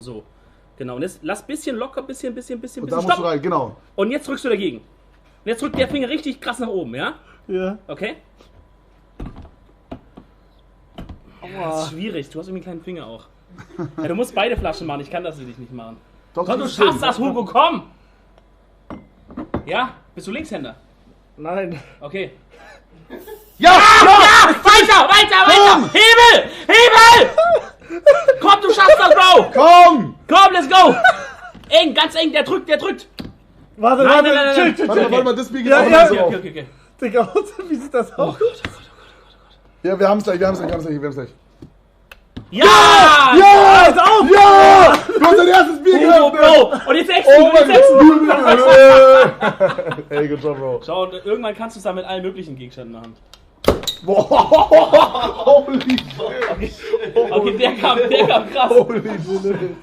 So, genau. Und jetzt lass ein bisschen locker, bisschen. Und da musst du rein, genau. Und jetzt drückst du dagegen. Und jetzt drückt der Finger richtig krass nach oben, ja? Ja. Okay? Das ist schwierig, du hast irgendwie einen kleinen Finger auch. Ja, du musst beide Flaschen machen, ich kann das für dich nicht machen. Doch, Komm, du schaffst das, Hugo, komm! Ja? Bist du Linkshänder? Nein. Okay. Ja! Ja! Weiter! Hebel! Komm, du schaffst das, Bro! Komm, let's go! Eng, ganz eng, der drückt! Warte, Nein. chill. Warte mal, das Bier geht Ja, auch ja. nicht so auf. Okay. Digga, wie sieht das aus? Ja, wir haben's gleich. Ja! Ja! Ja! Du hast dein erstes Bier Hugo, geöffnet! Bro! Und jetzt sechsten, Oh mein Gott! Ey, good job, Bro. Schau, und irgendwann kannst du es dann mit allen möglichen Gegenständen machen. Boah! Holy shit! Okay, der kam krass. Holy shit!